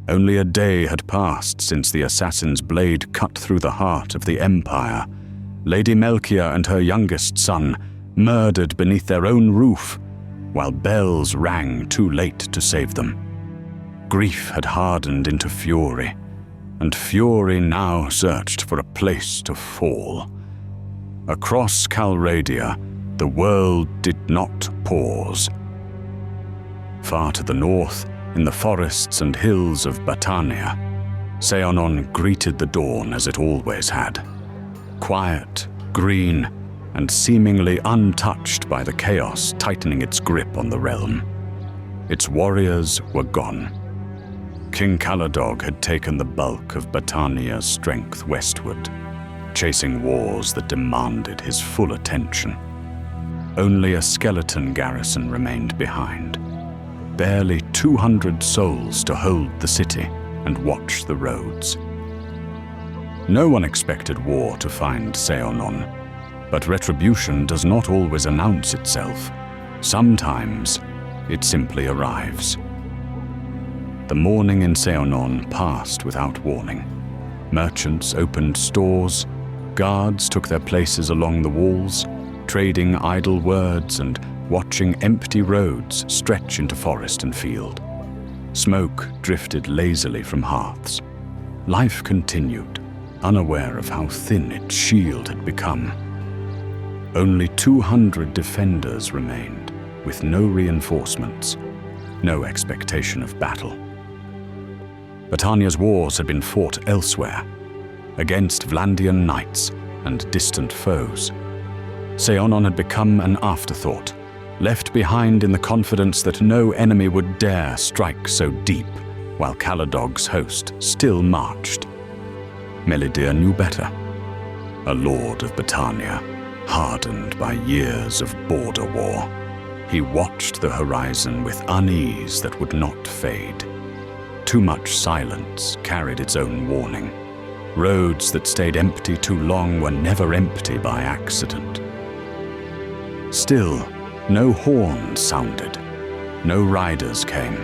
Only a day had passed since the assassin's blade cut through the heart of the Empire. Lady Melchior and her youngest son murdered beneath their own roof, while bells rang too late to save them. Grief had hardened into fury, and fury now searched for a place to fall. Across Calradia, the world did not pause. Far to the north, in the forests and hills of Battania, Seonon greeted the dawn as it always had. Quiet, green, and seemingly untouched by the chaos tightening its grip on the realm. Its warriors were gone. King Caladog had taken the bulk of Battania's strength westward, chasing wars that demanded his full attention. Only a skeleton garrison remained behind. Barely 200 souls to hold the city and watch the roads. No one expected war to find Seonon, but retribution does not always announce itself. Sometimes it simply arrives. The morning in Seonon passed without warning. Merchants opened stores, guards took their places along the walls, trading idle words and watching empty roads stretch into forest and field. Smoke drifted lazily from hearths. Life continued, unaware of how thin its shield had become. Only 200 defenders remained, with no reinforcements, no expectation of battle. Battania's wars had been fought elsewhere, against Vlandian knights and distant foes. Seonon had become an afterthought, left behind in the confidence that no enemy would dare strike so deep, while Caladog's host still marched. Melidir knew better. A lord of Battania, hardened by years of border war, he watched the horizon with unease that would not fade. Too much silence carried its own warning. Roads that stayed empty too long were never empty by accident. Still, no horns sounded, no riders came,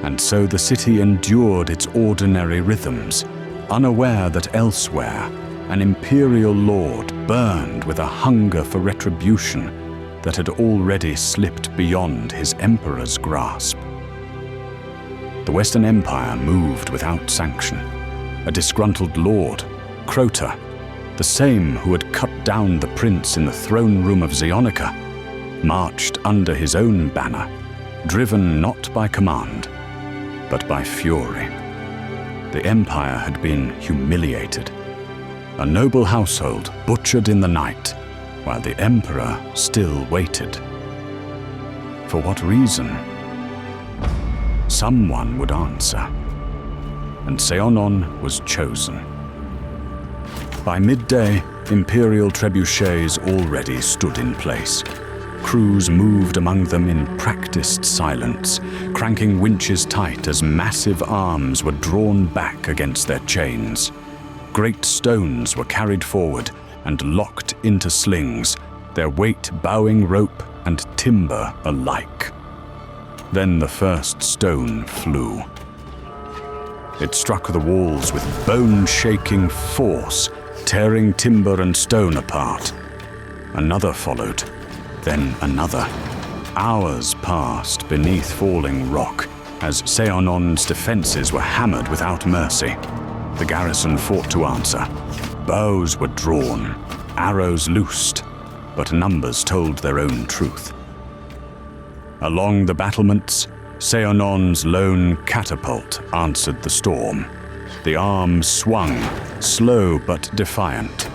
and so the city endured its ordinary rhythms, unaware that elsewhere, an imperial lord burned with a hunger for retribution that had already slipped beyond his emperor's grasp. The Western Empire moved without sanction. A disgruntled lord, Crota, the same who had cut down the prince in the throne room of Zionica, marched under his own banner, driven not by command, but by fury. The empire had been humiliated. A noble household butchered in the night, while the emperor still waited. For what reason? Someone would answer, and Seonon was chosen. By midday, imperial trebuchets already stood in place. Crews moved among them in practiced silence, cranking winches tight as massive arms were drawn back against their chains. Great stones were carried forward and locked into slings, their weight bowing rope and timber alike. Then the first stone flew. It struck the walls with bone-shaking force, tearing timber and stone apart. Another followed, then another. Hours passed beneath falling rock as Seonon's defenses were hammered without mercy. The garrison fought to answer. Bows were drawn, arrows loosed, but numbers told their own truth. Along the battlements, Seonon's lone catapult answered the storm. The arm swung, slow but defiant,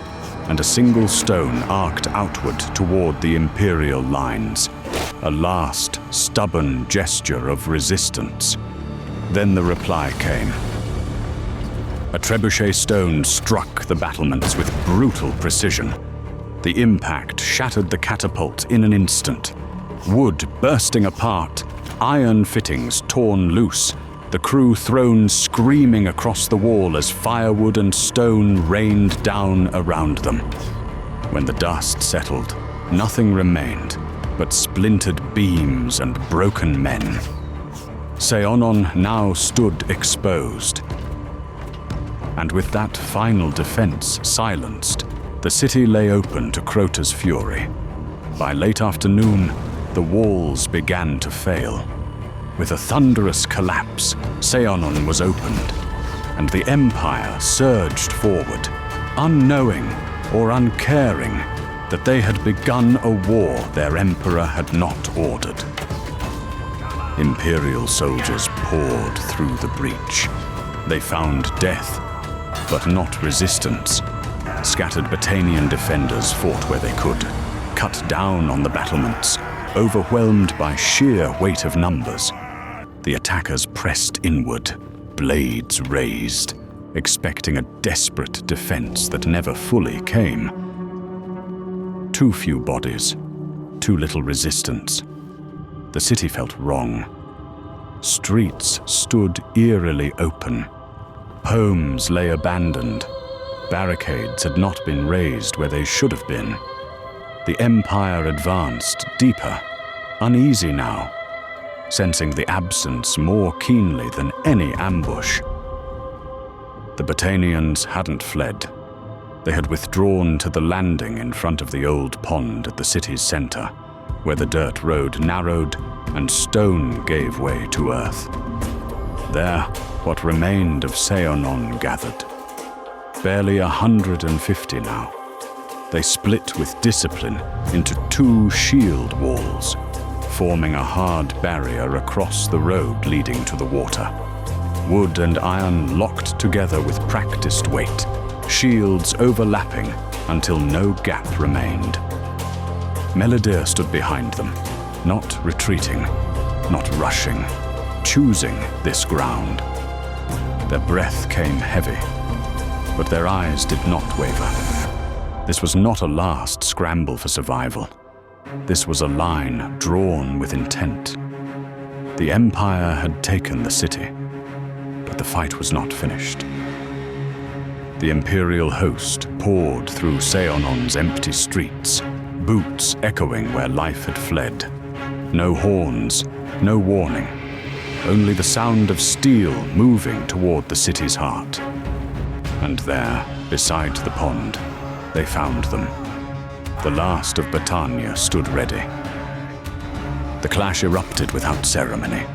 and a single stone arced outward toward the imperial lines, a last stubborn gesture of resistance. Then the reply came. A trebuchet stone struck the battlements with brutal precision. The impact shattered the catapult in an instant. Wood bursting apart, iron fittings torn loose, the crew thrown screaming across the wall as firewood and stone rained down around them. When the dust settled, nothing remained but splintered beams and broken men. Seonon now stood exposed. And with that final defense silenced, the city lay open to Crota's fury. By late afternoon, the walls began to fail. With a thunderous collapse, Seonon was opened, and the Empire surged forward, unknowing or uncaring that they had begun a war their emperor had not ordered. Imperial soldiers poured through the breach. They found death, but not resistance. Scattered Battanian defenders fought where they could, cut down on the battlements, overwhelmed by sheer weight of numbers. The attackers pressed inward, blades raised, expecting a desperate defense that never fully came. Too few bodies, too little resistance. The city felt wrong. Streets stood eerily open. Homes lay abandoned. Barricades had not been raised where they should have been. The Empire advanced deeper, uneasy now, sensing the absence more keenly than any ambush. The Battanians hadn't fled. They had withdrawn to the landing in front of the old pond at the city's center, where the dirt road narrowed and stone gave way to earth. There, what remained of Seonon gathered. Barely 150 now. They split with discipline into 2 shield walls, forming a hard barrier across the road leading to the water. Wood and iron locked together with practiced weight, shields overlapping until no gap remained. Melidir stood behind them, not retreating, not rushing, choosing this ground. Their breath came heavy, but their eyes did not waver. This was not a last scramble for survival. This was a line drawn with intent. The Empire had taken the city, but the fight was not finished. The Imperial host poured through Seonon's empty streets, boots echoing where life had fled. No horns, no warning, only the sound of steel moving toward the city's heart. And there, beside the pond, they found them. The last of Battania stood ready. The clash erupted without ceremony.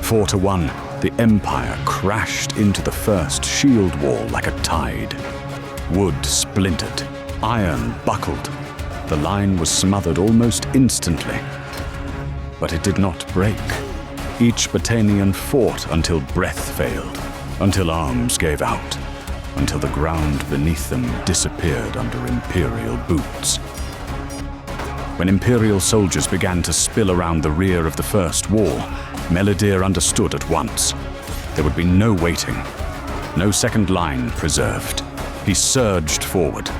4-1, the Empire crashed into the first shield wall like a tide. Wood splintered, iron buckled. The line was smothered almost instantly. But it did not break. Each Battanian fought until breath failed, until arms gave out, until the ground beneath them disappeared under Imperial boots. When Imperial soldiers began to spill around the rear of the first wall, Melidir understood at once. There would be no waiting, no second line preserved. He surged forward.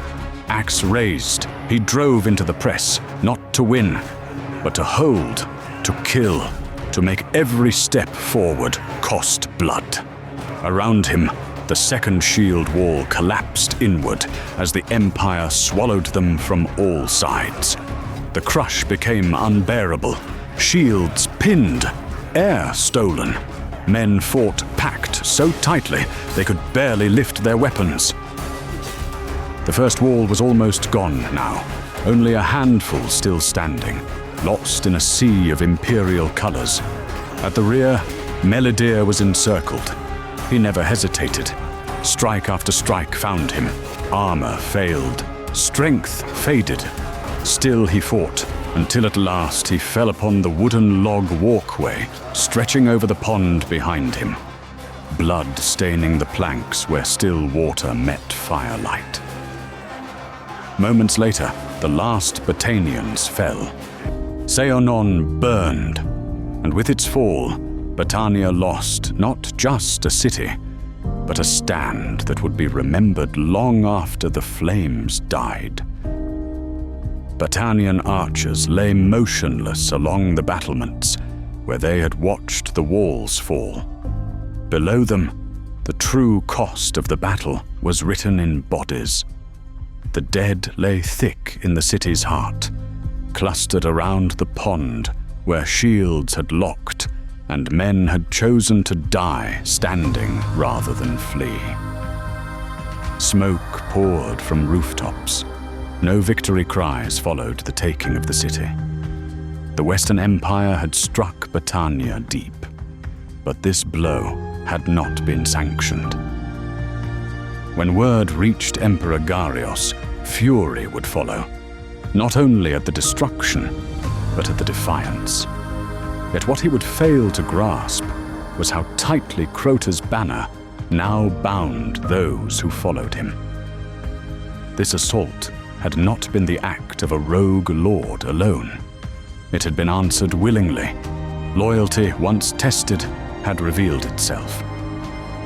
Axe raised, he drove into the press, not to win, but to hold, to kill, to make every step forward cost blood. Around him, the second shield wall collapsed inward as the Empire swallowed them from all sides. The crush became unbearable. Shields pinned, air stolen. Men fought packed so tightly they could barely lift their weapons. The first wall was almost gone now, only a handful still standing, lost in a sea of Imperial colors. At the rear, Melidir was encircled. He never hesitated. Strike after strike found him. Armor failed. Strength faded. Still he fought, until at last he fell upon the wooden log walkway, stretching over the pond behind him. Blood staining the planks where still water met firelight. Moments later, the last Battanians fell. Seonon burned, and with its fall, Battania lost not just a city, but a stand that would be remembered long after the flames died. Battanian archers lay motionless along the battlements where they had watched the walls fall. Below them, the true cost of the battle was written in bodies. The dead lay thick in the city's heart, clustered around the pond where shields had locked and men had chosen to die standing rather than flee. Smoke poured from rooftops. No victory cries followed the taking of the city. The Western Empire had struck Battania deep, but this blow had not been sanctioned. When word reached Emperor Garios, fury would follow, not only at the destruction, but at the defiance. Yet what he would fail to grasp was how tightly Crota's banner now bound those who followed him. This assault had not been the act of a rogue lord alone. It had been answered willingly. Loyalty, once tested, had revealed itself.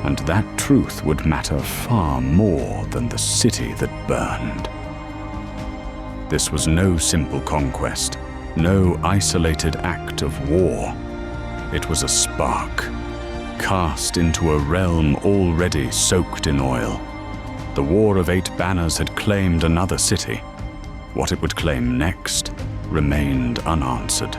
And that truth would matter far more than the city that burned. This was no simple conquest, no isolated act of war. It was a spark, cast into a realm already soaked in oil. The War of Eight Banners had claimed another city. What it would claim next remained unanswered.